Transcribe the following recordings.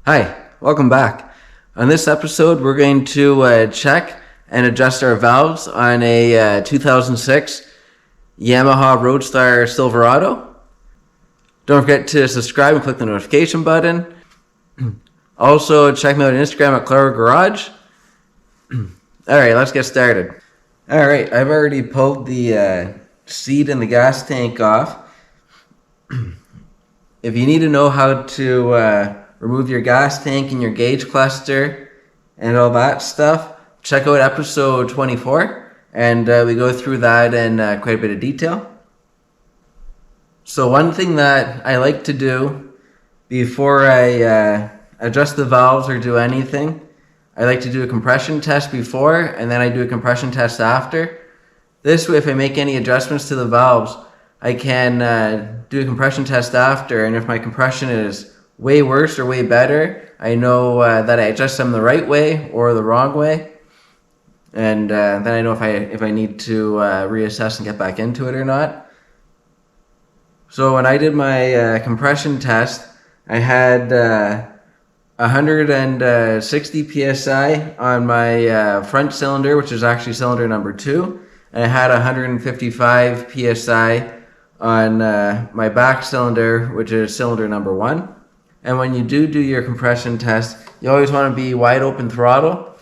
Hi, welcome back. On this episode, we're going to check and adjust our valves on a 2006 Yamaha Roadstar Silverado. Don't forget to subscribe and click the notification button. Also, check me out on Instagram at Clara Garage. Alright, let's get started. Alright, I've already pulled the seat and the gas tank off. If you need to know how to remove your gas tank and your gauge cluster and all that stuff, check out episode 24, and we go through that in quite a bit of detail. So one thing that I like to do before I adjust the valves or do anything, I like to do a compression test before, and then I do a compression test after. This way, if I make any adjustments to the valves, I can do a compression test after, and if my compression is way worse or way better, I know that I adjust them the right way or the wrong way, and then I know if I need to reassess and get back into it or not. So when I did my compression test, I had 160 psi on my front cylinder, which is actually cylinder number 2, and I had 155 psi on my back cylinder, which is cylinder number 1. And when you do your compression test, you always want to be wide open throttle,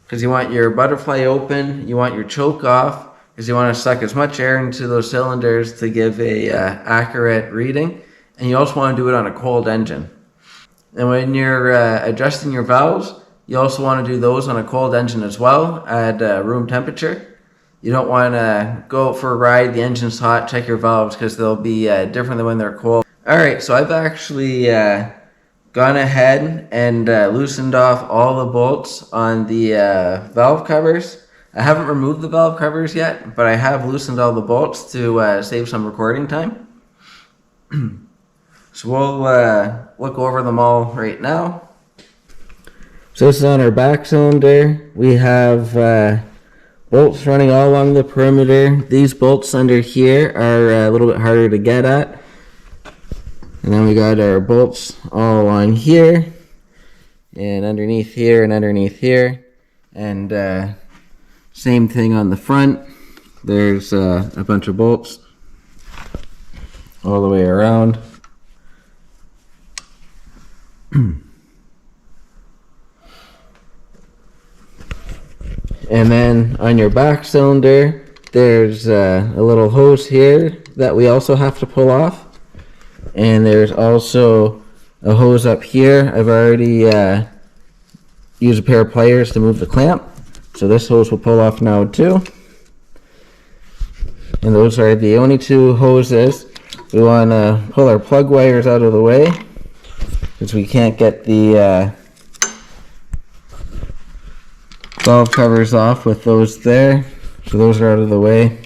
because you want your butterfly open, you want your choke off, because you want to suck as much air into those cylinders to give a accurate reading, and you also want to do it on a cold engine. And when you're adjusting your valves, you also want to do those on a cold engine as well at room temperature. You don't want to go out for a ride, the engine's hot, check your valves, because they'll be different than when they're cold. Alright, so I've actually gone ahead and loosened off all the bolts on the valve covers. I haven't removed the valve covers yet, but I have loosened all the bolts to save some recording time. So we'll look over them all right now. So this is on our back cylinder. We have bolts running all along the perimeter. These bolts under here are a little bit harder to get at. And then we got our bolts all along here, and underneath here, and underneath here. And same thing on the front. There's a bunch of bolts all the way around. And then on your back cylinder, there's a little hose here that we also have to pull off. And there's also a hose up here. I've already used a pair of pliers to move the clamp. So this hose will pull off now too. And those are the only two hoses. We want to pull our plug wires out of the way, because we can't get the valve covers off with those there. So those are out of the way.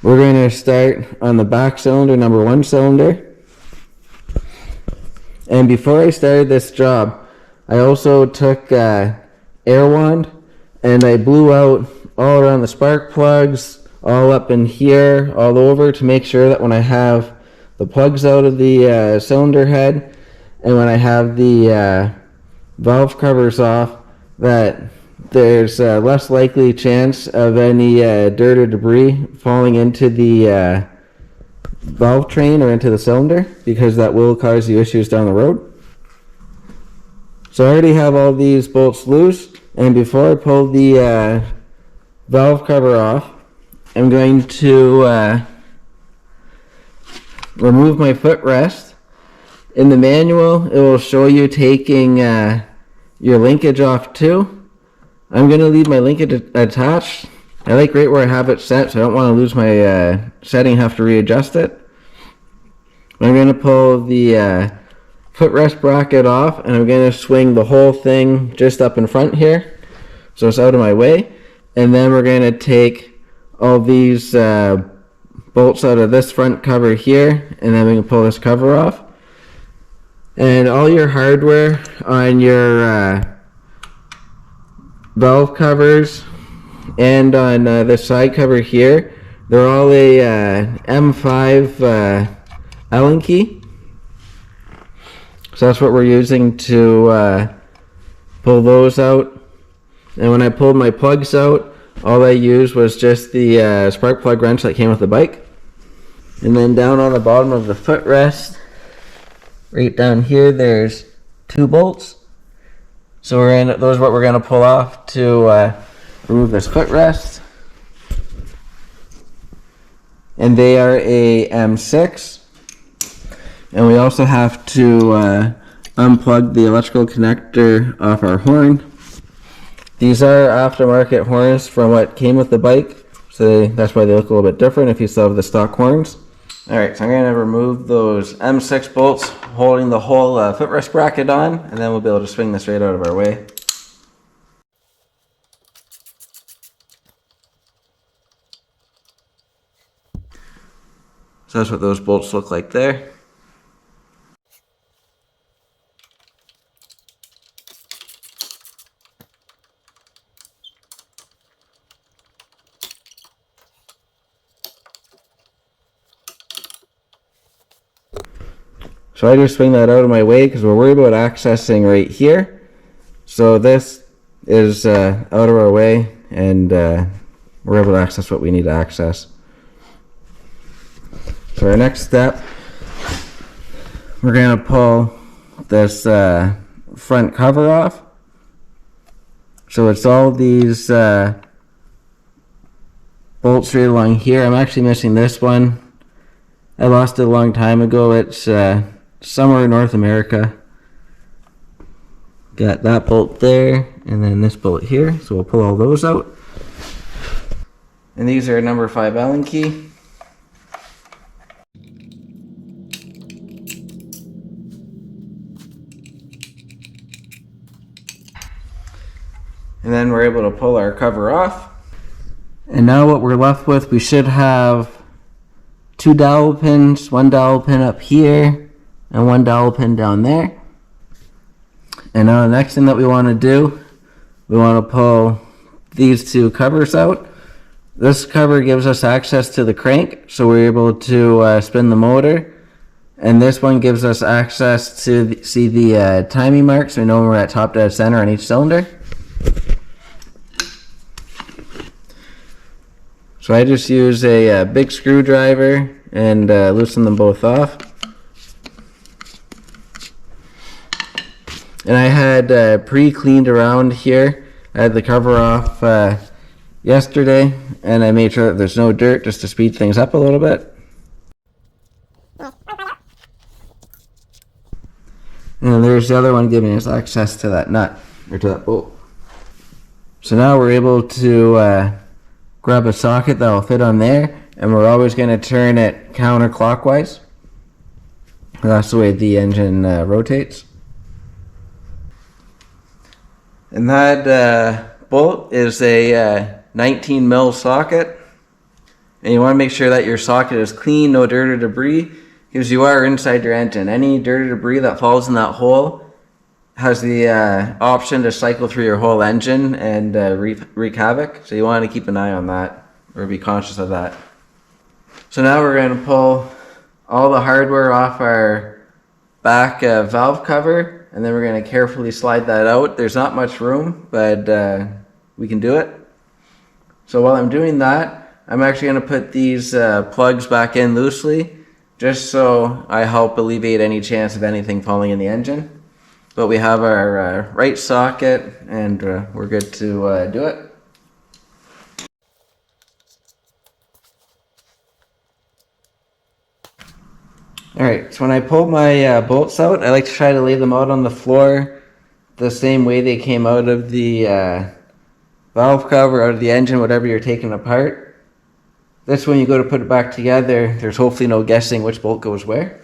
We're going to start on the back cylinder, number 1 cylinder. And before I started this job, I also took air wand and I blew out all around the spark plugs, all up in here, all over, to make sure that when I have the plugs out of the cylinder head and when I have the valve covers off, that there's a less likely chance of any dirt or debris falling into the valve train or into the cylinder, because that will cause you issues down the road. So I already have all these bolts loose, and before I pull the valve cover off, I'm going to remove my footrest. In the manual, it will show you taking your linkage off too. I'm going to leave my linkage attached. I like right where I have it set, so I don't want to lose my setting, have to readjust it. I'm going to pull the footrest bracket off, and I'm going to swing the whole thing just up in front here, so it's out of my way. And then we're going to take all these bolts out of this front cover here, and then we can pull this cover off. And all your hardware on your valve covers and on this side cover here, they're all a M5 Allen key. So that's what we're using to pull those out. And when I pulled my plugs out, all I used was just the spark plug wrench that came with the bike. And then down on the bottom of the footrest, right down here, there's 2 bolts. So those are what we're going to pull off to remove this footrest. And they are a M6. And we also have to unplug the electrical connector off our horn. These are aftermarket horns from what came with the bike, so that's why they look a little bit different if you still have the stock horns. Alright, so I'm going to remove those M6 bolts holding the whole footrest bracket on, and then we'll be able to swing this right out of our way. So that's what those bolts look like there. So I just swing that out of my way because we're worried about accessing right here. So this is out of our way, and we're able to access what we need to access. So our next step, we're going to pull this front cover off. So it's all these bolts right along here. I'm actually missing this one. I lost it a long time ago. It's somewhere in North America. Got that bolt there, and then this bolt here. So we'll pull all those out. And these are number 5 Allen key. And then we're able to pull our cover off. And now what we're left with, we should have 2 dowel pins, 1 dowel pin up here, and 1 dowel pin down there. And now the next thing that we want to do, we want to pull these 2 covers out. This cover gives us access to the crank, so we're able to spin the motor. And this one gives us access to see the timing marks. We know when we're at top dead center on each cylinder. So I just use a big screwdriver and loosen them both off. And I had pre-cleaned around here. I had the cover off yesterday, and I made sure that there's no dirt just to speed things up a little bit. And there's the other one giving us access to that nut, or to that bolt. So now we're able to grab a socket that will fit on there, and we're always going to turn it counterclockwise. That's the way the engine rotates. And that bolt is a 19 mil socket, and you want to make sure that your socket is clean, no dirt or debris, because you are inside your engine. Any dirt or debris that falls in that hole has the option to cycle through your whole engine and wreak havoc, so you want to keep an eye on that, or be conscious of that. So now we're going to pull all the hardware off our back valve cover, and then we're going to carefully slide that out. There's not much room, but we can do it. So while I'm doing that, I'm actually going to put these plugs back in loosely, just so I help alleviate any chance of anything falling in the engine. But we have our right socket, and we're good to do it. Alright, so when I pull my bolts out, I like to try to lay them out on the floor the same way they came out of the valve cover, out of the engine, whatever you're taking apart. This when you go to put it back together, there's hopefully no guessing which bolt goes where.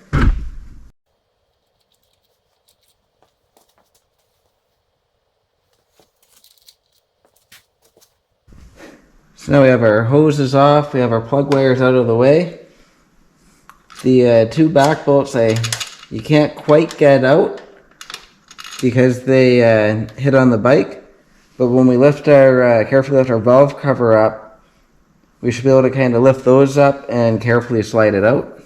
So now we have our hoses off, we have our plug wires out of the way. The 2 back bolts you can't quite get out because they hit on the bike, but when we carefully lift our valve cover up, we should be able to kind of lift those up and carefully slide it out.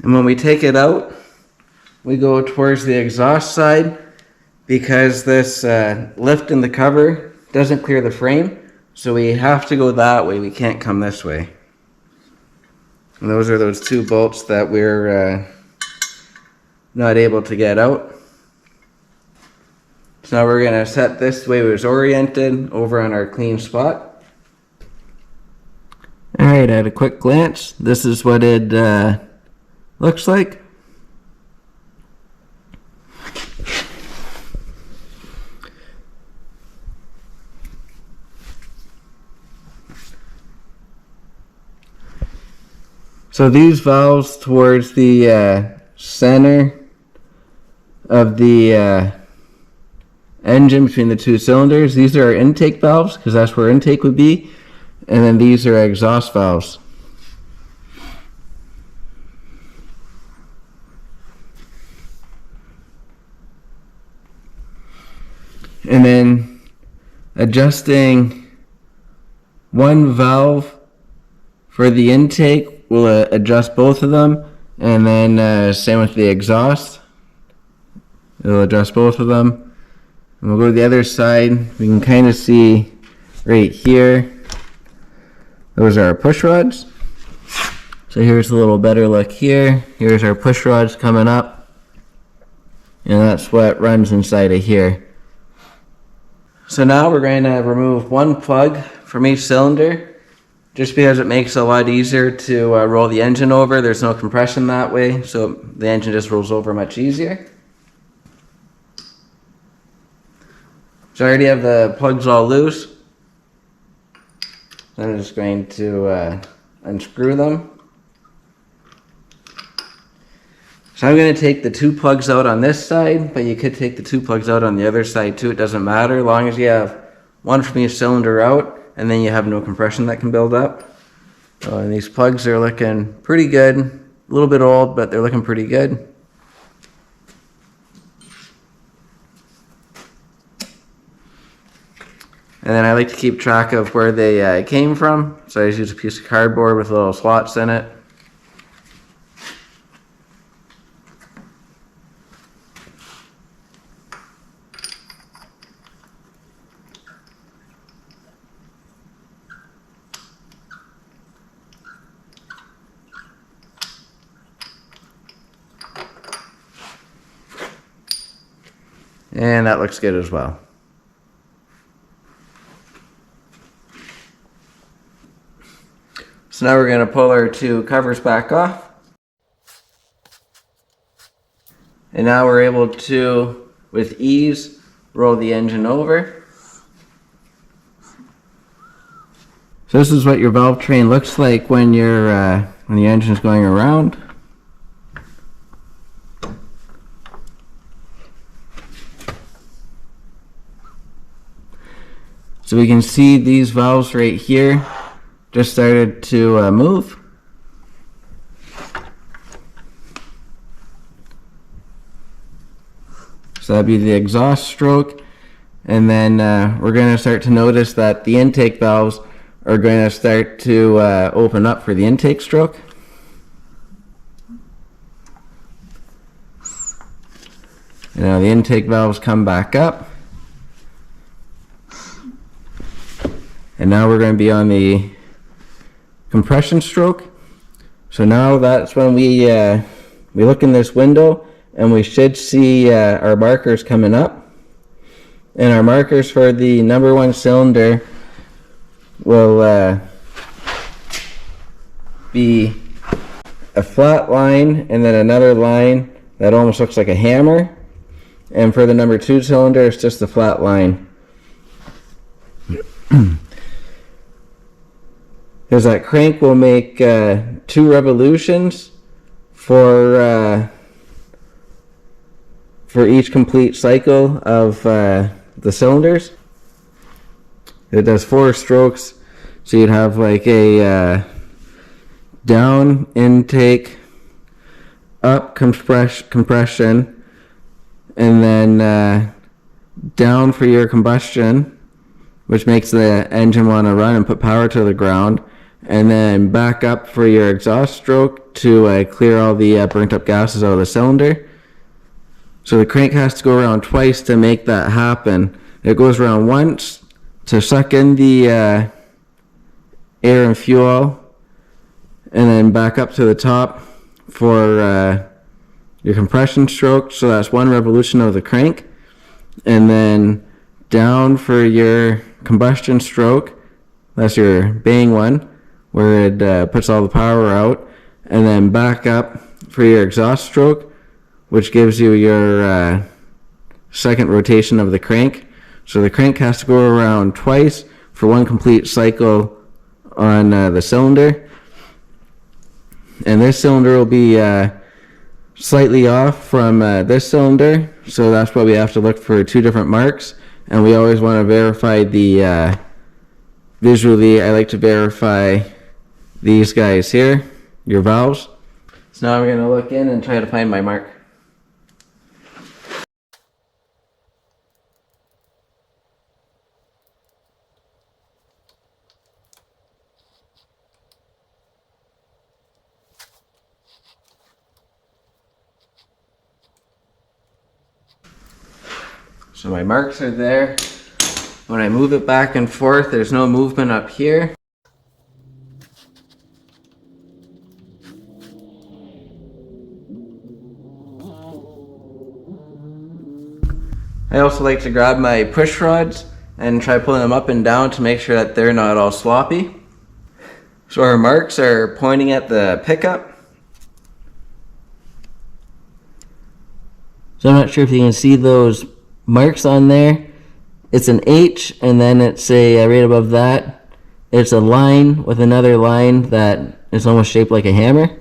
And when we take it out, we go towards the exhaust side because this lift in the cover doesn't clear the frame. So we have to go that way. We can't come this way. And those are those two bolts that we're not able to get out. So now we're going to set this the way it was oriented over on our clean spot. Alright, at a quick glance, this is what it looks like. So these valves towards the center of the engine between the two cylinders, these are our intake valves because that's where intake would be, and then these are exhaust valves. And then adjusting one valve for the intake, we'll adjust both of them, and then same with the exhaust. It'll adjust both of them. And we'll go to the other side. We can kind of see right here. Those are our push rods. So here's a little better look here. Here's our push rods coming up. And that's what runs inside of here. So now we're going to remove one plug from each cylinder, just because it makes it a lot easier to roll the engine over. There's no compression that way, so the engine just rolls over much easier. So I already have the plugs all loose. So I'm just going to unscrew them. So I'm going to take the two plugs out on this side, but you could take the two plugs out on the other side too. It doesn't matter, as long as you have one from each cylinder out, and then you have no compression that can build up. And these plugs are looking pretty good. A little bit old, but they're looking pretty good. And then I like to keep track of where they came from. So I just use a piece of cardboard with little slots in it. And that looks good as well. So now we're going to pull our two covers back off. And now we're able to, with ease, roll the engine over. So this is what your valve train looks like when the engine's going around. So we can see these valves right here just started to move. So that'd be the exhaust stroke. And then we're going to start to notice that the intake valves are going to start to open up for the intake stroke. And now the intake valves come back up. And now we're going to be on the compression stroke. So now that's when we look in this window and we should see our markers coming up. And our markers for the number one cylinder will be a flat line and then another line that almost looks like a hammer. And for the number two cylinder, it's just a flat line. Because that crank will make 2 revolutions for each complete cycle of the cylinders. It does 4 strokes, so you'd have like a down intake, up compression, and then down for your combustion, which makes the engine want to run and put power to the ground. and then back up for your exhaust stroke to clear all the burnt up gases out of the cylinder. So the crank has to go around twice to make that happen. It goes around once to suck in the air and fuel, and then back up to the top for your compression stroke. So that's one revolution of the crank. And then down for your combustion stroke. That's your bang one, where it puts all the power out. And then back up for your exhaust stroke, which gives you your second rotation of the crank. So the crank has to go around twice for one complete cycle on the cylinder. And this cylinder will be slightly off from this cylinder, so that's why we have to look for two different marks. And we always want to verify the visually. I like to verify these guys here, your valves. So now I'm going to look in and try to find my mark. So my marks are there. When I move it back and forth, there's no movement up here. I also like to grab my push rods and try pulling them up and down to make sure that they're not all sloppy. So our marks are pointing at the pickup. So I'm not sure if you can see those marks on there. It's an H, and then it's a right above that, it's a line with another line that is almost shaped like a hammer.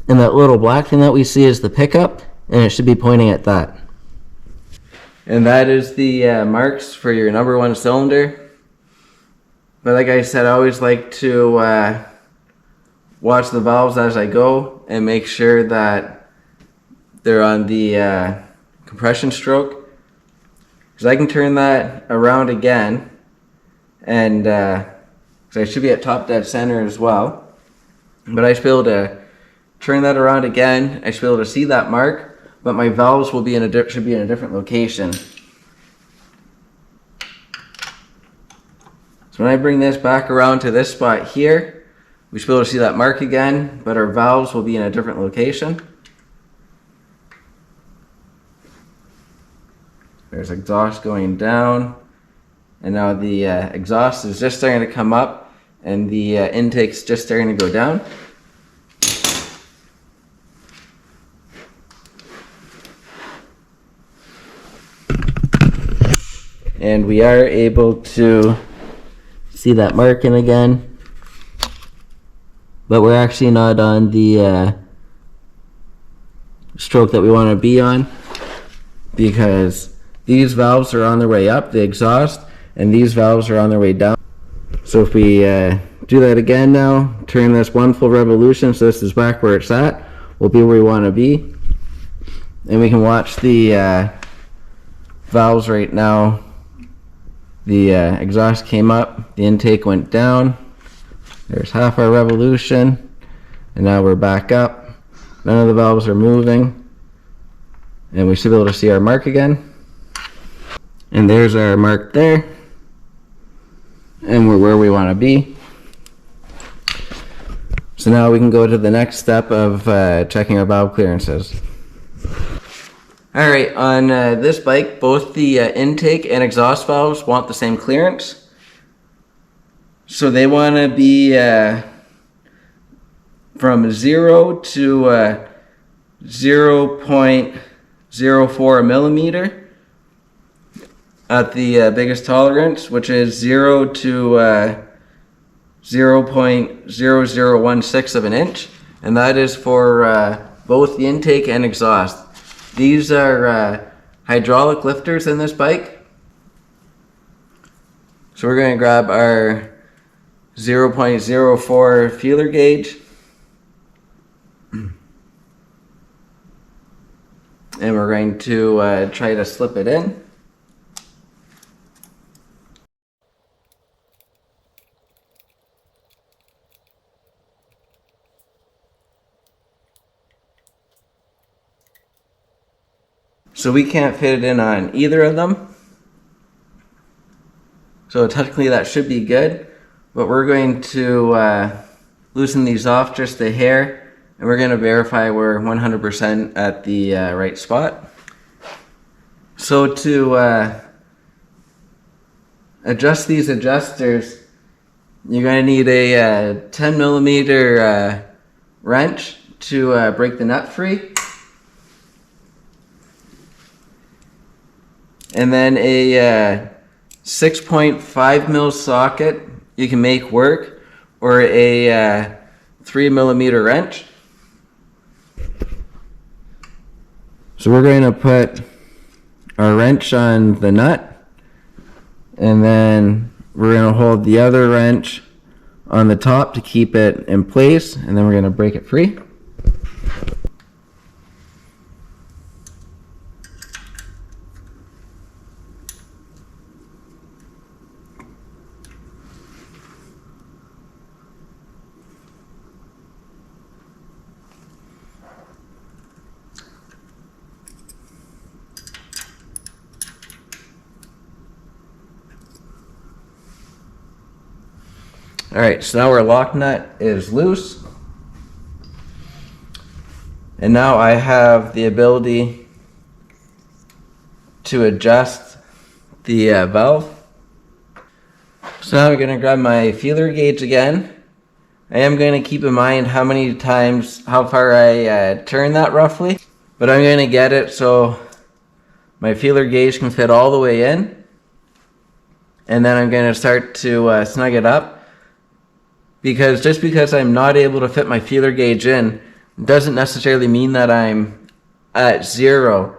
And that little black thing that we see is the pickup, and it should be pointing at that. And that is the marks for your number one cylinder. But like I said, I always like to watch the valves as I go and make sure that they're on the compression stroke. Because I can turn that around again, and because I should be at top dead center as well. But I should be able to turn that around again. I should be able to see that mark, but my valves will be should be in a different location. So when I bring this back around to this spot here, we should be able to see that mark again, but our valves will be in a different location. There's exhaust going down, and now the exhaust is just starting to come up, and the intake's just starting to go down. And we are able to see that marking again, but we're actually not on the stroke that we want to be on, because these valves are on their way up, the exhaust, and these valves are on their way down. So if we do that again now, turn this one full revolution, so this is back where it's at, we'll be where we want to be. And we can watch the valves right now. The exhaust came up, the intake went down, there's half our revolution, and now we're back up. None of the valves are moving, and we should be able to see our mark again. And there's our mark there, and we're where we want to be. So now we can go to the next step of checking our valve clearances. Alright, on this bike, both the intake and exhaust valves want the same clearance. So they want to be from 0 to 0.04 millimeter at the biggest tolerance, which is 0 to 0.0016 of an inch. And that is for both the intake and exhaust. These are hydraulic lifters in this bike. So we're going to grab our 0.04 feeler gauge. and we're going to try to slip it in. So we can't fit it in on either of them. So technically that should be good, but we're going to loosen these off just a hair, and we're going to verify we're 100% at the right spot. So to adjust these adjusters, you're going to need a 10 millimeter wrench to break the nut free. And then a 6.5 mil socket you can make work, or a 3 millimeter wrench. So we're going to put our wrench on the nut, and then we're going to hold the other wrench on the top to keep it in place, and then we're going to break it free. Alright, so now our lock nut is loose. And now I have the ability to adjust the valve. So now I'm going to grab my feeler gauge again. I am going to keep in mind how far I turn that roughly. But I'm going to get it so my feeler gauge can fit all the way in. And then I'm going to start to snug it up. Because just because I'm not able to fit my feeler gauge in doesn't necessarily mean that I'm at 0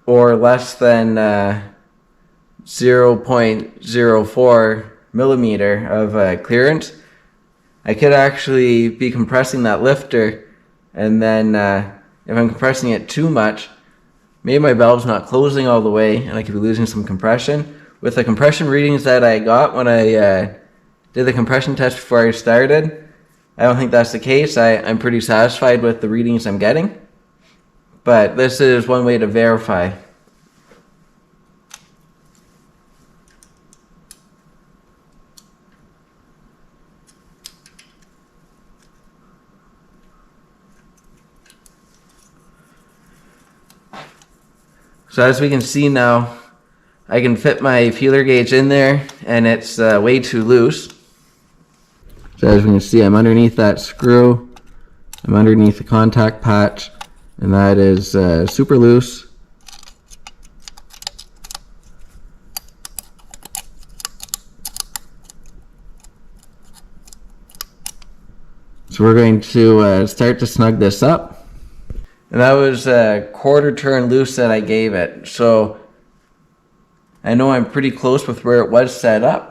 or less than 0.04 millimeter of clearance. I could actually be compressing that lifter, and then if I'm compressing it too much, maybe my valve's not closing all the way and I could be losing some compression. With the compression readings that I got when I did the compression test before I started, I don't think that's the case. I'm pretty satisfied with the readings I'm getting. But this is one way to verify. So as we can see now, I can fit my feeler gauge in there, and it's way too loose. So as we can see, I'm underneath that screw, I'm underneath the contact patch, and that is super loose. So we're going to start to snug this up. And that was a quarter turn loose that I gave it. So I know I'm pretty close with where it was set up.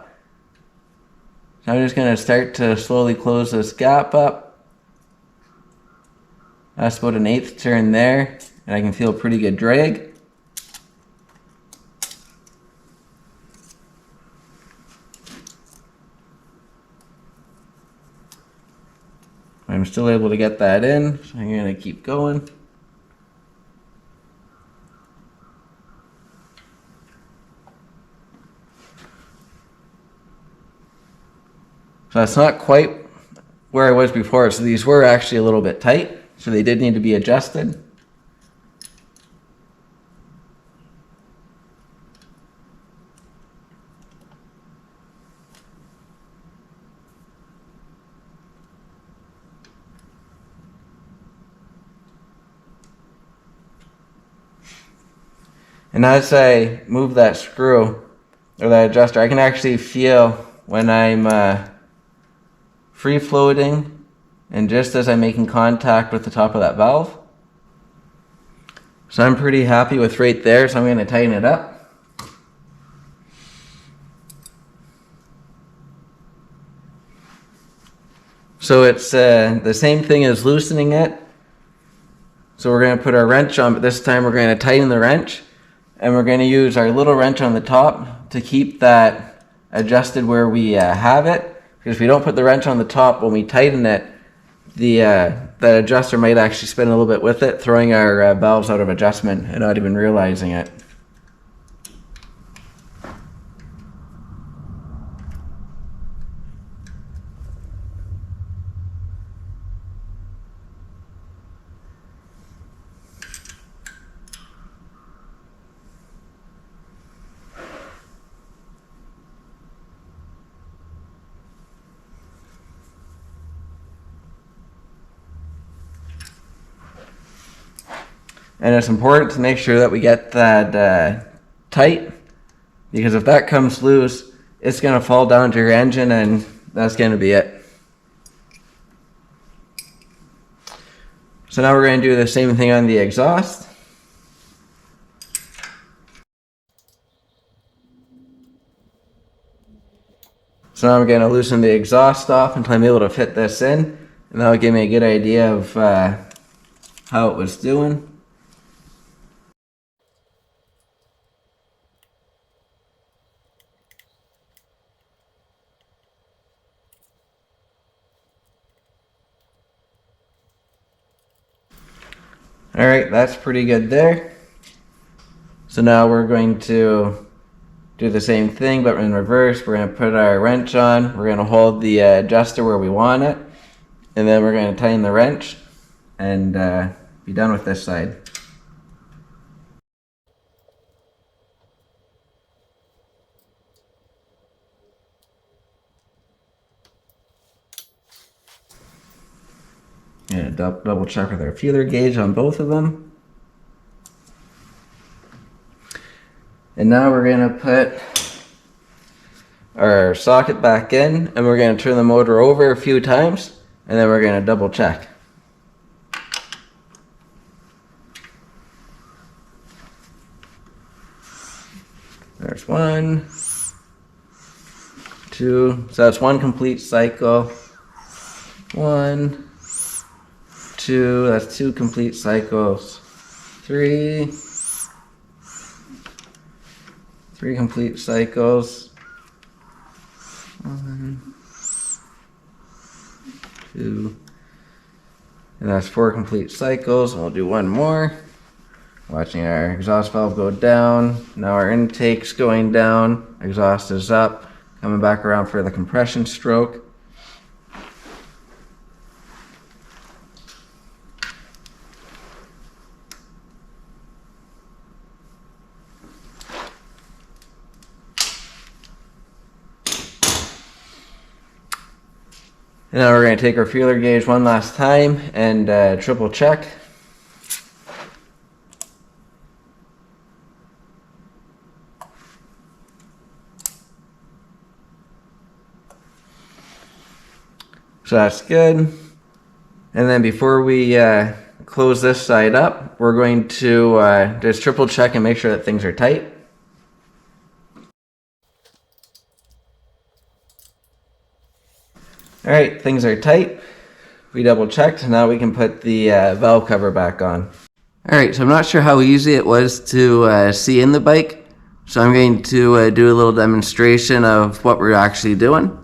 So I'm just going to start to slowly close this gap up. That's about an 1/8 turn there, and I can feel a pretty good drag. I'm still able to get that in, so I'm going to keep going. So that's not quite where I was before. So these were actually a little bit tight, so they did need to be adjusted. And as I move that screw, or that adjuster, I can actually feel when I'm free floating and just as I'm making contact with the top of that valve. So I'm pretty happy with right there, so I'm going to tighten it up. So it's the same thing as loosening it. So we're going to put our wrench on, but this time we're going to tighten the wrench, and we're going to use our little wrench on the top to keep that adjusted where we have it. Because if we don't put the wrench on the top, when we tighten it, that adjuster might actually spin a little bit with it, throwing our valves out of adjustment and not even realizing it. And it's important to make sure that we get that tight, because if that comes loose, it's going to fall down to your engine and that's going to be it. So now we're going to do the same thing on the exhaust. So now I'm going to loosen the exhaust off until I'm able to fit this in, and that'll give me a good idea of how it was doing. Alright, that's pretty good there. So now we're going to do the same thing, but in reverse. We're going to put our wrench on, we're going to hold the adjuster where we want it, and then we're going to tighten the wrench and be done with this side. And double check with our feeler gauge on both of them. And now we're going to put our socket back in, and we're going to turn the motor over a few times, and then we're going to double check. There's 1, 2, so that's 1 complete cycle. 1, 2, that's 2 complete cycles. 3 complete cycles. 1, 2, and that's 4 complete cycles. And we'll do one more. Watching our exhaust valve go down. Now our intake's going down. Exhaust is up. Coming back around for the compression stroke. And now we're going to take our feeler gauge one last time and triple check. So that's good. And then before we close this side up, we're going to just triple check and make sure that things are tight. Alright, things are tight. We double checked, now we can put the valve cover back on. Alright, so I'm not sure how easy it was to see in the bike, so I'm going to do a little demonstration of what we're actually doing.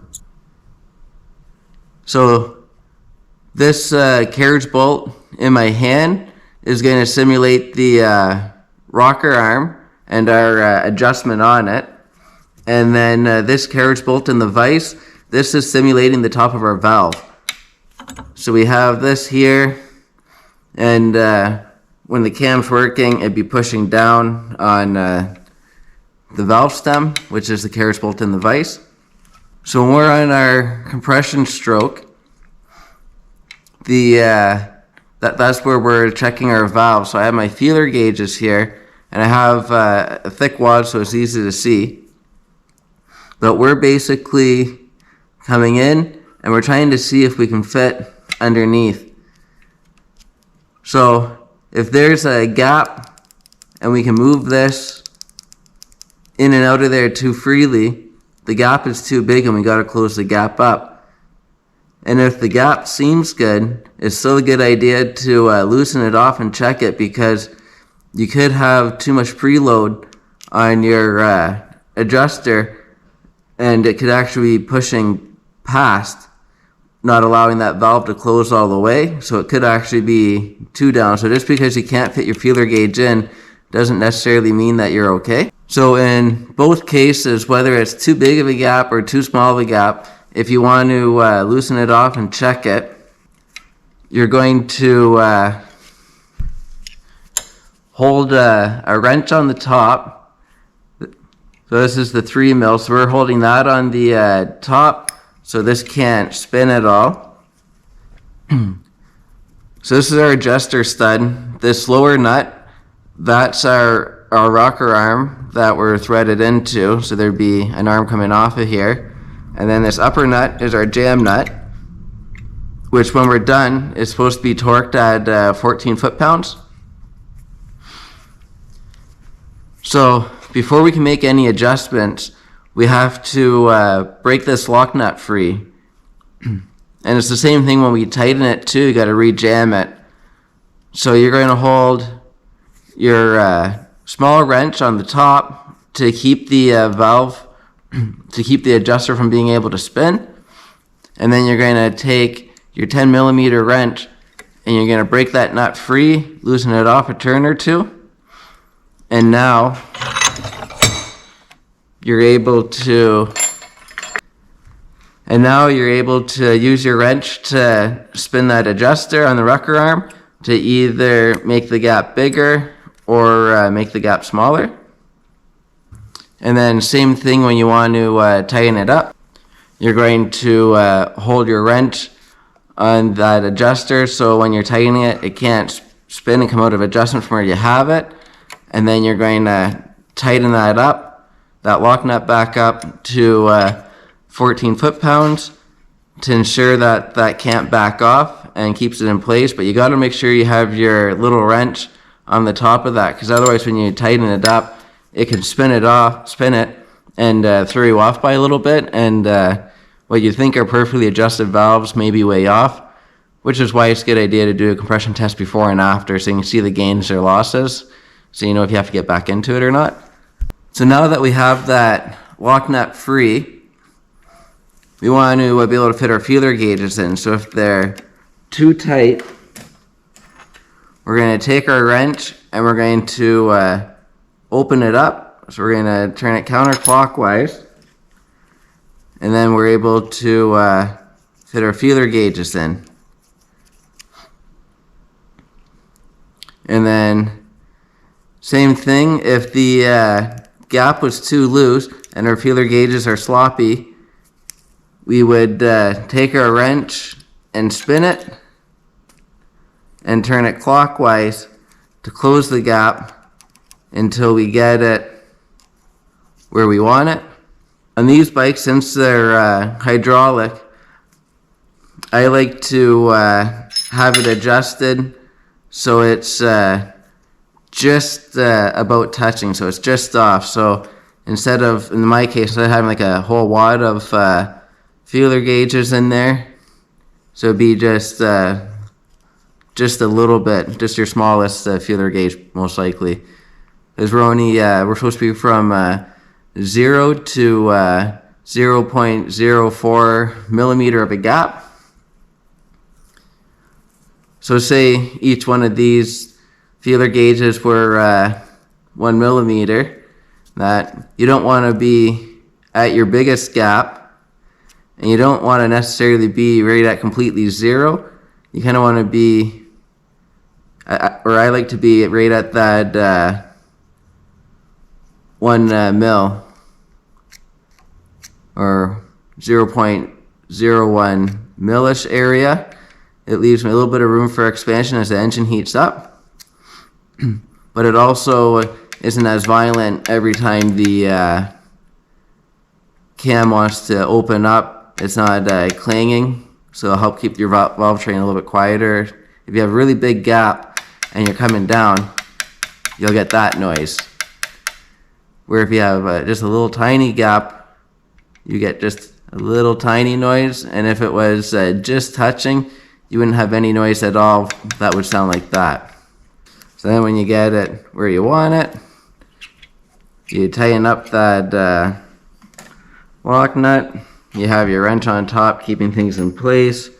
So this carriage bolt in my hand is going to simulate the rocker arm and our adjustment on it. And then this carriage bolt in the vise, this is simulating the top of our valve. So we have this here, and when the cam's working, it'd be pushing down on the valve stem, which is the carriage bolt in the vise. So when we're on our compression stroke, that's where we're checking our valve. So I have my feeler gauges here, and I have a thick wad so it's easy to see. But we're basically coming in, and we're trying to see if we can fit underneath. So if there's a gap, and we can move this in and out of there too freely, the gap is too big and we got to close the gap up. And if the gap seems good, it's still a good idea to loosen it off and check it, because you could have too much preload on your adjuster, and it could actually be pushing past, not allowing that valve to close all the way. So it could actually be too down. So just because you can't fit your feeler gauge in doesn't necessarily mean that you're okay. So in both cases, whether it's too big of a gap or too small of a gap, if you want to loosen it off and check it, you're going to hold a wrench on the top. So this is the 3 mil, so we're holding that on the top, so this can't spin at all. So this is our adjuster stud. This lower nut, that's our rocker arm that we're threaded into, so there'd be an arm coming off of here. And then this upper nut is our jam nut, which when we're done is supposed to be torqued at 14 foot-pounds. So before we can make any adjustments, we have to break this lock nut free. And it's the same thing when we tighten it too, you got to re-jam it. So you're going to hold your small wrench on the top to keep the valve, to keep the adjuster from being able to spin. And then you're going to take your 10 millimeter wrench and you're going to break that nut free, loosen it off a turn or two. And now you're able to use your wrench to spin that adjuster on the rocker arm to either make the gap bigger or make the gap smaller. And then same thing when you want to tighten it up. You're going to hold your wrench on that adjuster, so when you're tightening it, it can't spin and come out of adjustment from where you have it. And then you're going to tighten that up, that lock nut back up to 14 foot-pounds to ensure that that can't back off and keeps it in place. But you got to make sure you have your little wrench on the top of that, because otherwise when you tighten it up, it can spin it and throw you off by a little bit, and what you think are perfectly adjusted valves may be way off, which is why it's a good idea to do a compression test before and after so you can see the gains or losses, so you know if you have to get back into it or not. So now that we have that lock nut free, we want to be able to fit our feeler gauges in. So if they're too tight, we're going to take our wrench and we're going to open it up. So we're going to turn it counterclockwise, and then we're able to fit our feeler gauges in. And then same thing, if the gap was too loose and our feeler gauges are sloppy, we would take our wrench and spin it and turn it clockwise to close the gap until we get it where we want it. On these bikes, since they're hydraulic, I like to have it adjusted so it's just about touching, so it's just off. So instead of, in my case, instead of having like a whole wad of feeler gauges in there, so it'd be just a little bit, just your smallest feeler gauge most likely. Because we're supposed to be from 0 to 0.04 millimeter of a gap. So say each one of these feeler gauges were 1 millimeter, that you don't want to be at your biggest gap, and you don't want to necessarily be right at completely zero. You kind of want to be, or I like to be right at that 1 mil or 0.01 millish area. It leaves me a little bit of room for expansion as the engine heats up, but it also isn't as violent every time the cam wants to open up. It's not clanging, so it'll help keep your valve train a little bit quieter. If you have a really big gap and you're coming down, you'll get that noise. Where if you have just a little tiny gap, you get just a little tiny noise, and if it was just touching, you wouldn't have any noise at all. That would sound like that. So then when you get it where you want it, you tighten up that lock nut. You have your wrench on top keeping things in place,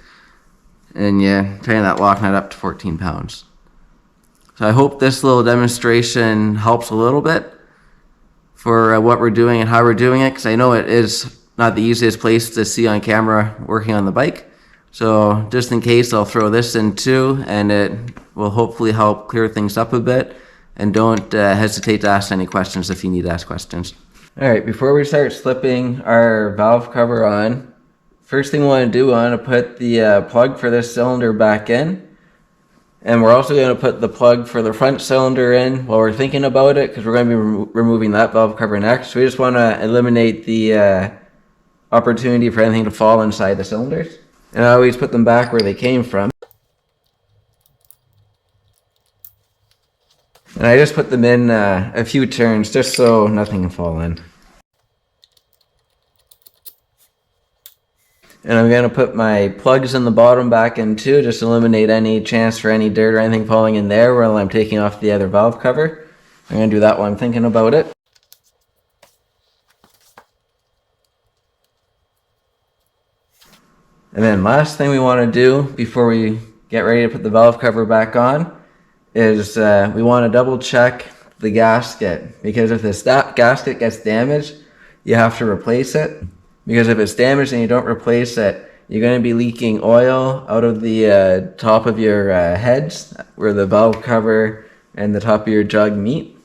and you tighten that lock nut up to 14 pounds. So I hope this little demonstration helps a little bit for what we're doing and how we're doing it, because I know it is not the easiest place to see on camera working on the bike. So just in case, I'll throw this in too, and it will hopefully help clear things up a bit. And don't hesitate to ask any questions if you need to ask questions. All right, before we start slipping our valve cover on, first thing we want to do, we want to put the plug for this cylinder back in. And we're also going to put the plug for the front cylinder in while we're thinking about it, because we're going to be removing that valve cover next. So we just want to eliminate the opportunity for anything to fall inside the cylinders. And I always put them back where they came from. And I just put them in a few turns just so nothing can fall in. And I'm going to put my plugs in the bottom back in too, just to eliminate any chance for any dirt or anything falling in there while I'm taking off the other valve cover. I'm going to do that while I'm thinking about it. And then last thing we want to do before we get ready to put the valve cover back on is we want to double check the gasket, because if this gasket gets damaged, you have to replace it. Because if it's damaged and you don't replace it, you're going to be leaking oil out of the top of your heads where the valve cover and the top of your jug meet.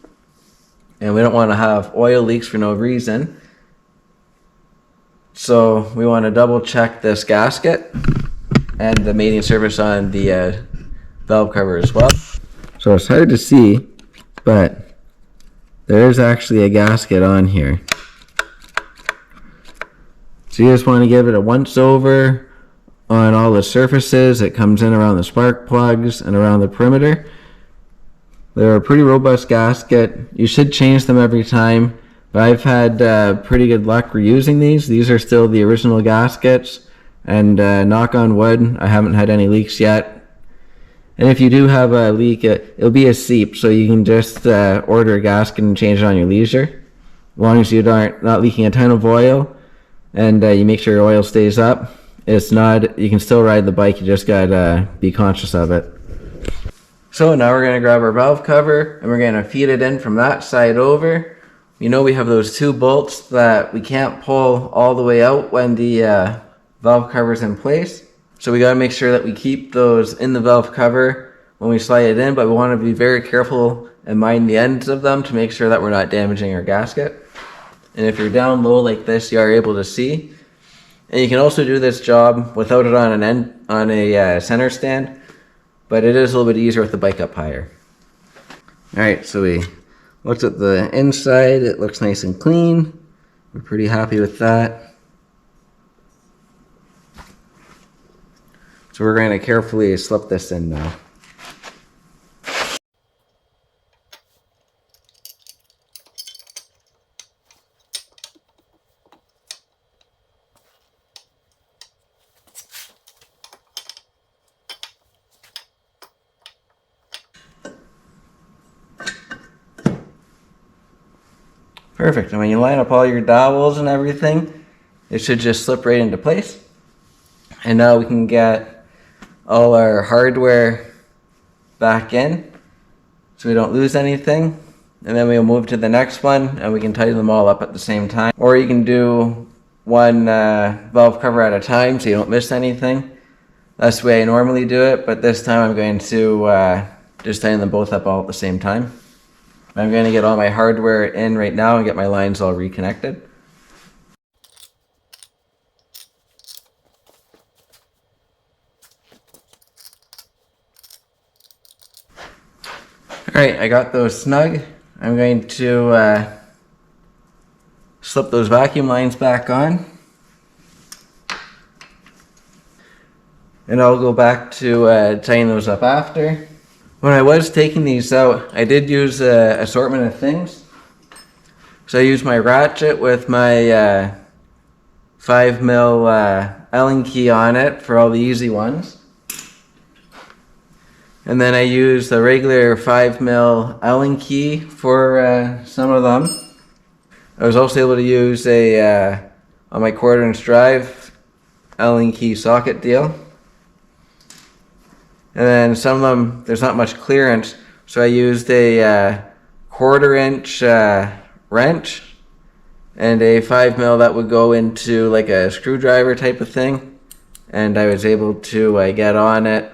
And we don't want to have oil leaks for no reason. So we want to double check this gasket and the mating surface on the valve cover as well. So it's hard to see, but there is actually a gasket on here. So you just want to give it a once over on all the surfaces. It comes in around the spark plugs and around the perimeter. They're a pretty robust gasket. You should change them every time, but I've had pretty good luck reusing these. These are still the original gaskets, and knock on wood, I haven't had any leaks yet. And if you do have a leak, it'll be a seep, so you can just order a gasket and change it on your leisure. As long as you aren't not leaking a ton of oil, and you make sure your oil stays up. It's not, you can still ride the bike, you just gotta be conscious of it. So now we're gonna grab our valve cover and we're gonna feed it in from that side over. You know, we have those two bolts that we can't pull all the way out when the valve cover's in place. So we gotta make sure that we keep those in the valve cover when we slide it in, but we wanna be very careful and mind the ends of them to make sure that we're not damaging our gasket. And if you're down low like this, you are able to see. And you can also do this job without it on a center stand, but it is a little bit easier with the bike up higher. All right, so we looked at the inside. It looks nice and clean. We're pretty happy with that. So we're going to carefully slip this in now. Perfect. And when you line up all your dowels and everything, it should just slip right into place. And now we can get all our hardware back in so we don't lose anything. And then we'll move to the next one and we can tighten them all up at the same time. Or you can do one valve cover at a time so you don't miss anything. That's the way I normally do it, but this time I'm going to just tighten them both up all at the same time. I'm going to get all my hardware in right now and get my lines all reconnected. Alright, I got those snug. I'm going to slip those vacuum lines back on. And I'll go back to tying those up after. When I was taking these out, I did use an assortment of things. So I used my ratchet with my 5 mil Allen key on it for all the easy ones. And then I use the regular 5 mil Allen key for some of them. I was also able to use a on my 1/4" drive Allen key socket deal. And then some of them there's not much clearance, so I used a 1/4" wrench and a 5 mil that would go into like a screwdriver type of thing, and I was able to get on it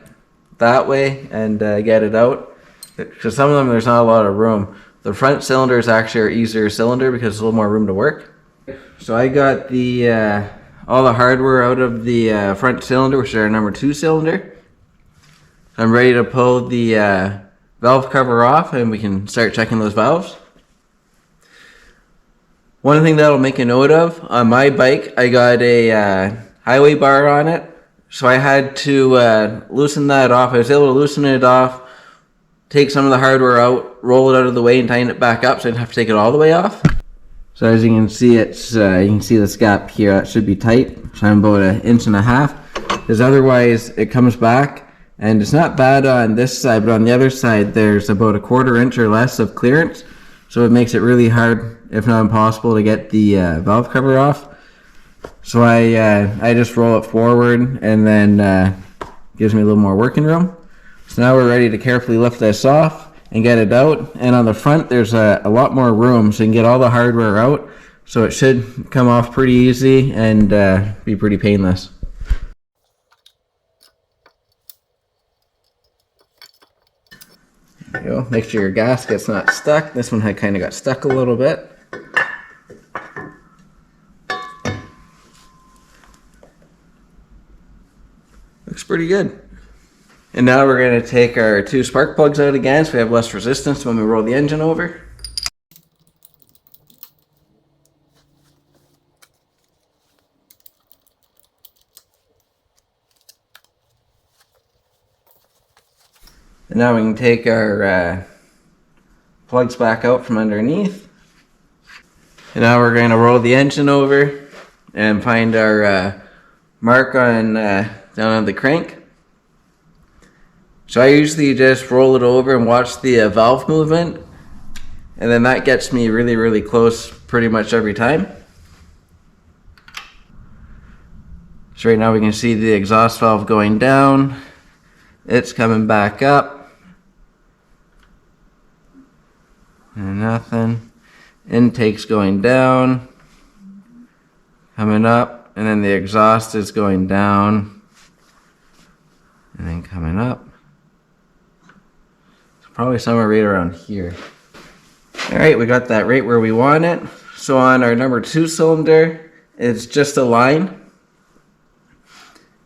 that way and get it out. Because some of them there's not a lot of room. The front cylinder is actually our easier cylinder because there's a little more room to work. So I got the all the hardware out of the front cylinder, which is our number 2 cylinder. I'm ready to pull the valve cover off and we can start checking those valves. One thing that I'll make a note of, on my bike I got a highway bar on it, so I had to loosen that off. I was able to loosen it off, take some of the hardware out, roll it out of the way and tighten it back up so I didn't have to take it all the way off. So as you can see, it's you can see this gap here, that should be tight. So I'm about 1.5 inches, because otherwise it comes back. And it's not bad on this side, but on the other side there's about 1/4 inch or less of clearance. So it makes it really hard, if not impossible, to get the valve cover off. So I just roll it forward and then gives me a little more working room. So now we're ready to carefully lift this off and get it out. And on the front there's a lot more room, so you can get all the hardware out. So it should come off pretty easy and be pretty painless. There you go. Make sure your gasket's not stuck. This one had kind of got stuck a little bit. Looks pretty good. And now we're going to take our 2 spark plugs out again so we have less resistance when we roll the engine over. And now we can take our plugs back out from underneath. And now we're going to roll the engine over and find our mark on down on the crank. So I usually just roll it over and watch the valve movement, and then that gets me really close pretty much every time. So right now we can see the exhaust valve going down. It's coming back up. And nothing. Intake's going down, coming up, and then the exhaust is going down, and then coming up. So probably somewhere right around here. Alright, we got that right where we want it. So on our number 2 cylinder, it's just a line.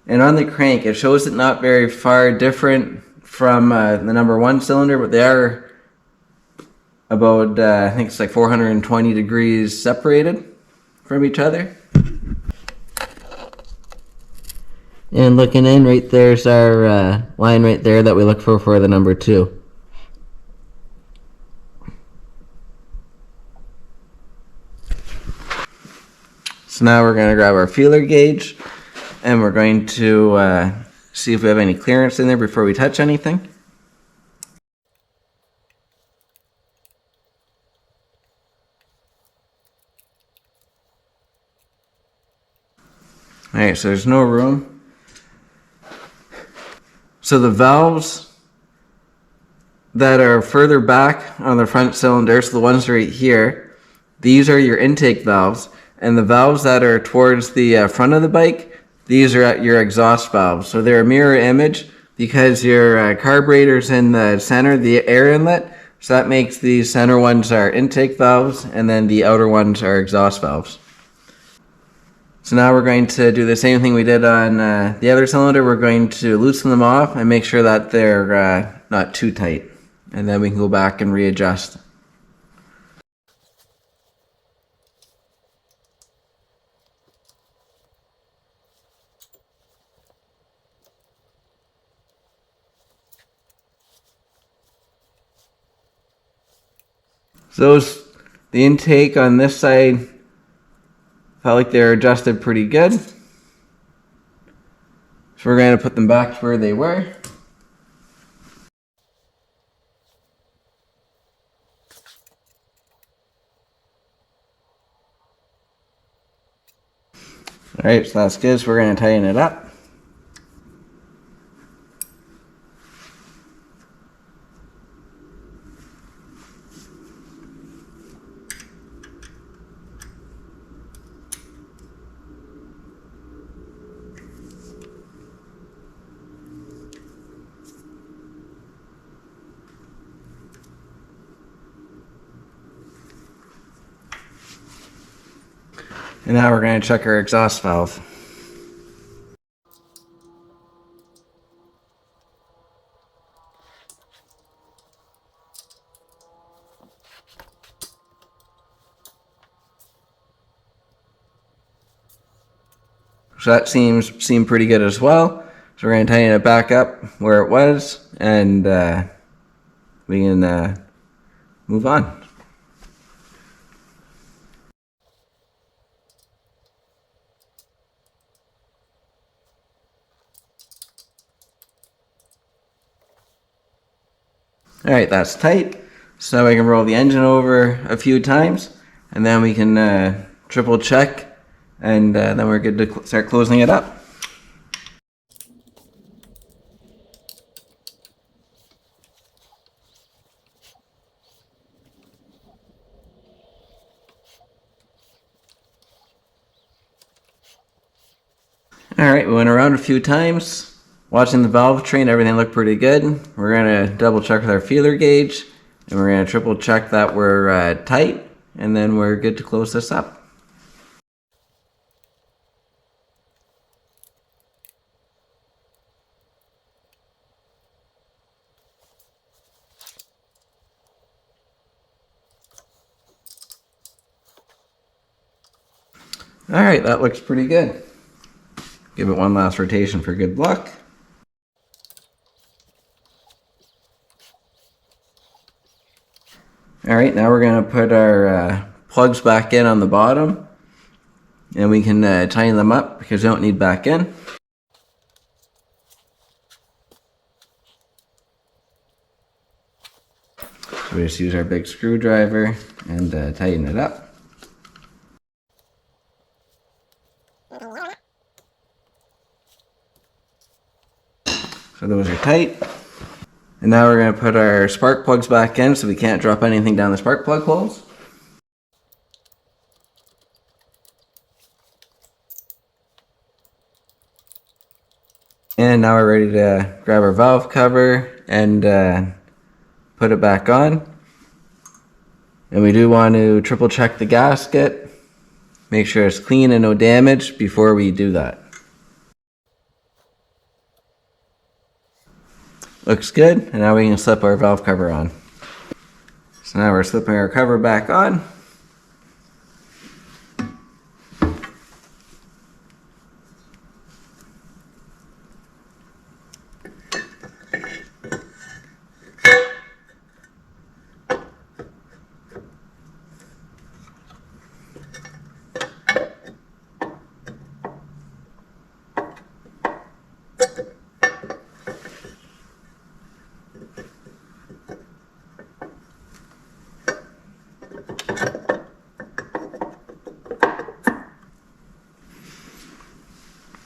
And on the crank, it shows it not very far different from the number 1 cylinder, but they are about, I think it's like 420 degrees separated from each other. And looking in, right there's our line right there that we look for the number 2. So now we're going to grab our feeler gauge and we're going to see if we have any clearance in there before we touch anything. Alright, so there's no room. So the valves that are further back on the front cylinder, so the ones right here, these are your intake valves. And the valves that are towards the front of the bike, these are your exhaust valves. So they're a mirror image because your carburetor's in the center, the air inlet. So that makes the center ones our intake valves and then the outer ones are exhaust valves. So now we're going to do the same thing we did on the other cylinder. We're going to loosen them off and make sure that they're not too tight. And then we can go back and readjust. So the intake on this side Felt like they're adjusted pretty good. So we're going to put them back to where they were. Alright, so that's good. So we're going to tighten it up. And now we're going to check our exhaust valve. So that seemed pretty good as well. So we're going to tighten it back up where it was, and we can move on. Alright, that's tight. So now we can roll the engine over a few times, and then we can triple check, and then we're good to start closing it up. Alright, we went around a few times. Watching the valve train, everything looked pretty good. We're going to double check with our feeler gauge, and we're going to triple check that we're tight, and then we're good to close this up. Alright, that looks pretty good. Give it one last rotation for good luck. Alright, now we're going to put our plugs back in on the bottom, and we can tighten them up because they don't need back in. So we just use our big screwdriver and tighten it up. So those are tight. And now we're going to put our spark plugs back in so we can't drop anything down the spark plug holes. And now we're ready to grab our valve cover and put it back on. And we do want to triple check the gasket, make sure it's clean and no damage before we do that. Looks good, and now we can slip our valve cover on. So now we're slipping our cover back on.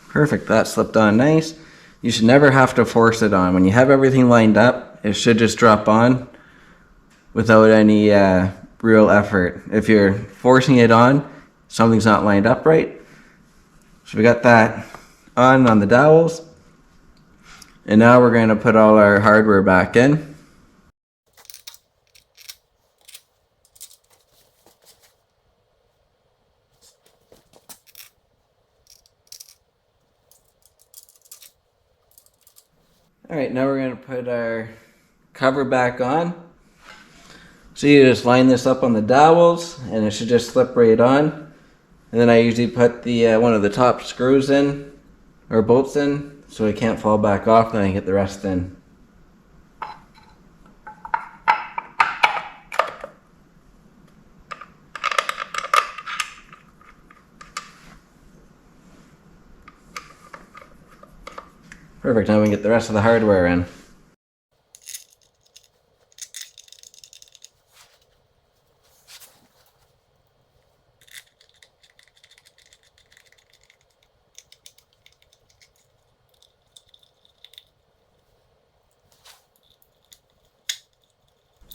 Perfect, that slipped on nice. You should never have to force it on. When you have everything lined up, it should just drop on without any real effort. If you're forcing it on, something's not lined up right. So we got that on the dowels. And now we're going to put all our hardware back in. Alright, now we're going to put our cover back on. So you just line this up on the dowels and it should just slip right on. And then I usually put the one of the top screws in, or bolts in, so it can't fall back off, then I get the rest in. Perfect, now we can get the rest of the hardware in.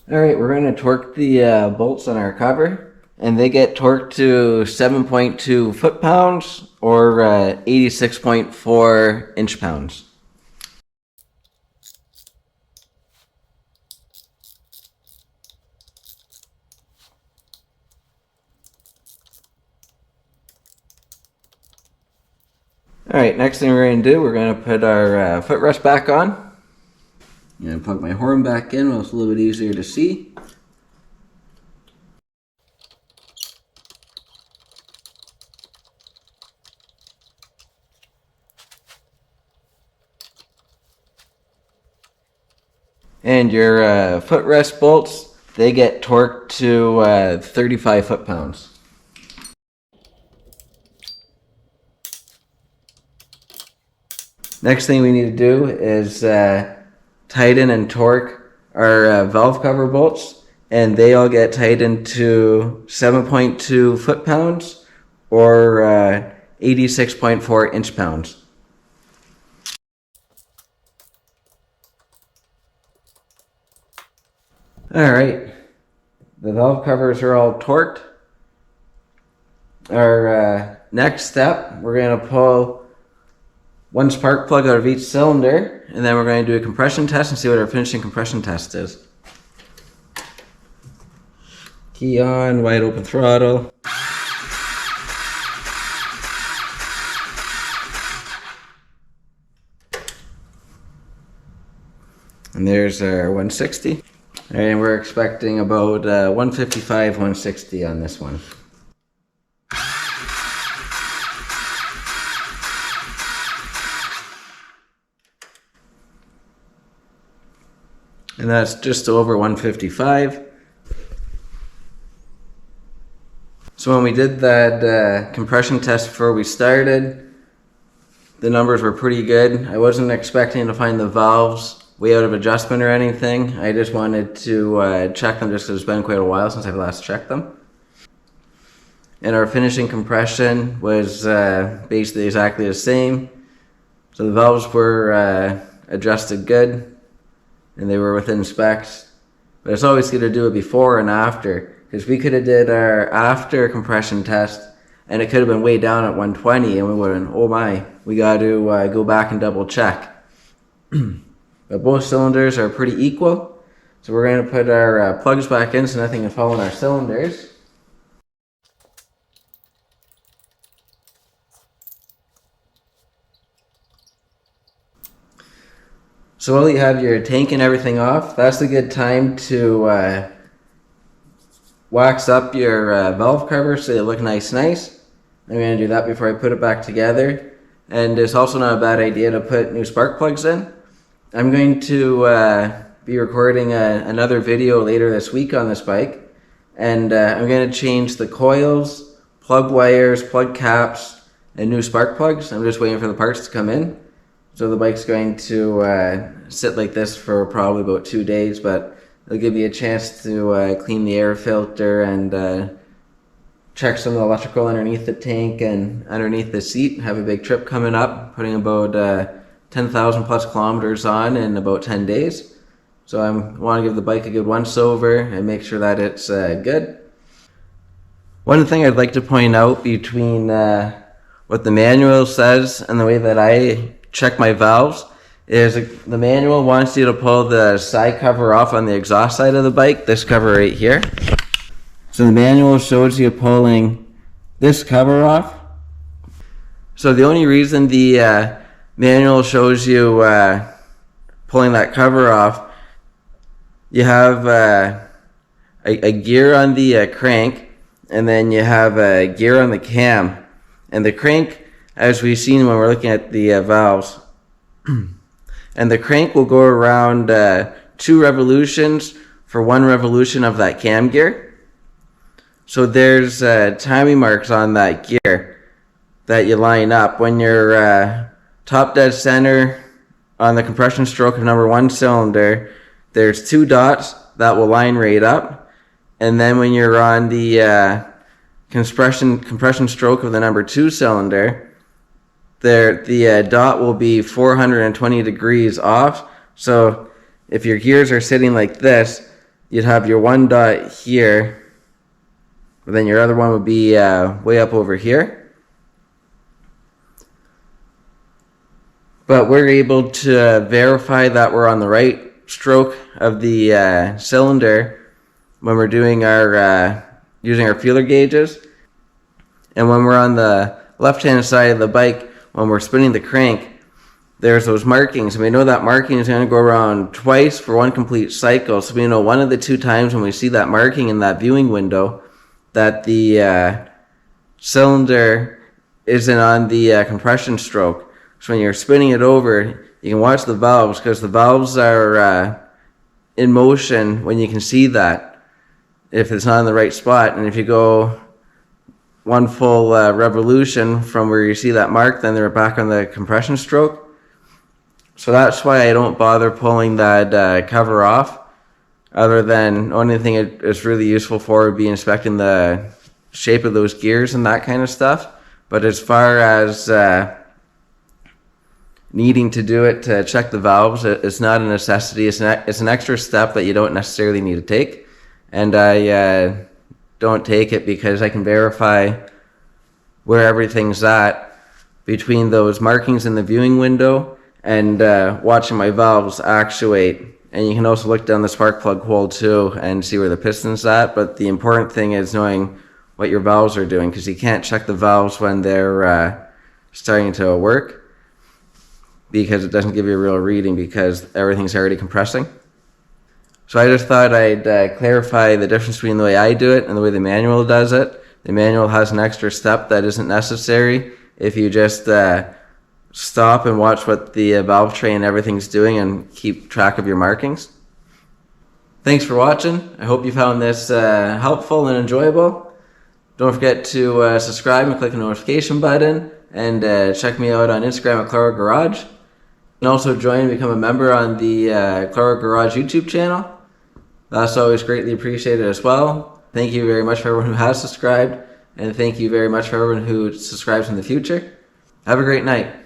Alright, we're going to torque the bolts on our cover, and they get torqued to 7.2 foot-pounds or 86.4 inch-pounds. Alright, next thing we're going to do, we're going to put our footrest back on. I'm going to plug my horn back in so it's a little bit easier to see. And your footrest bolts, they get torqued to 35 foot-pounds. Next thing we need to do is tighten and torque our valve cover bolts, and they all get tightened to 7.2 foot-pounds or 86.4 inch-pounds. Alright, the valve covers are all torqued. Our next step, we're going to pull one spark plug out of each cylinder, and then we're going to do a compression test and see what our finishing compression test is. Key on, wide open throttle. And there's our 160. And we're expecting about 155, 160 on this one. And that's just over 155. So when we did that compression test before we started, the numbers were pretty good. I wasn't expecting to find the valves way out of adjustment or anything. I just wanted to check them just because it's been quite a while since I've last checked them. And our finishing compression was basically exactly the same. So the valves were adjusted good, and they were within specs. But it's always good to do it before and after, because we could have did our after compression test and it could have been way down at 120 and we would have been, oh my, we got to go back and double check. But both cylinders are pretty equal, so we're going to put our plugs back in so nothing can fall in our cylinders. So while you have your tank and everything off, that's a good time to wax up your valve cover so they look nice. I'm going to do that before I put it back together. And it's also not a bad idea to put new spark plugs in. I'm going to be recording another video later this week on this bike. And I'm going to change the coils, plug wires, plug caps, and new spark plugs. I'm just waiting for the parts to come in. So the bike's going to sit like this for probably about 2 days, but it'll give you a chance to clean the air filter and check some of the electrical underneath the tank and underneath the seat. Have a big trip coming up, putting about 10,000 plus kilometers on in about 10 days. So I want to give the bike a good once over and make sure that it's good. One thing I'd like to point out between what the manual says and the way that I check my valves is the manual wants you to pull the side cover off on the exhaust side of the bike, this cover right here. So the manual shows you pulling this cover off. So the only reason the manual shows you pulling that cover off, you have a gear on the crank, and then you have a gear on the cam. And the crank, as we've seen when we're looking at the valves, and the crank will go around 2 revolutions for 1 revolution of that cam gear. So there's timing marks on that gear that you line up. When you're top dead center on the compression stroke of number 1 cylinder, there's 2 dots that will line right up. And then when you're on the compression stroke of the number 2 cylinder, the dot will be 420 degrees off. So if your gears are sitting like this, you'd have your 1 dot here, but then your other one would be way up over here. But we're able to verify that we're on the right stroke of the cylinder when we're doing our using our feeler gauges. And when we're on the left-hand side of the bike, when we're spinning the crank, there's those markings, and we know that marking is going to go around twice for 1 complete cycle. So we know one of the 2 times when we see that marking in that viewing window that the cylinder isn't on the compression stroke. So when you're spinning it over, you can watch the valves, because the valves are in motion when you can see that, if it's not in the right spot. And if you go 1 full revolution from where you see that mark, then they're back on the compression stroke. So that's why I don't bother pulling that cover off, other than only thing it's really useful for would be inspecting the shape of those gears and that kind of stuff. But as far as needing to do it to check the valves, it's not a necessity. It's an extra step that you don't necessarily need to take, and I don't take it because I can verify where everything's at between those markings in the viewing window and watching my valves actuate. And you can also look down the spark plug hole too and see where the piston's at. But the important thing is knowing what your valves are doing, because you can't check the valves when they're starting to work, because it doesn't give you a real reading because everything's already compressing. So I just thought I'd clarify the difference between the way I do it and the way the manual does it. The manual has an extra step that isn't necessary if you just stop and watch what the valve tray and everything's doing and keep track of your markings. Thanks for watching. I hope you found this helpful and enjoyable. Don't forget to subscribe and click the notification button, and check me out on Instagram at Claro Garage. And also join and become a member on the Claro Garage YouTube channel. That's always greatly appreciated as well. Thank you very much for everyone who has subscribed, and thank you very much for everyone who subscribes in the future. Have a great night.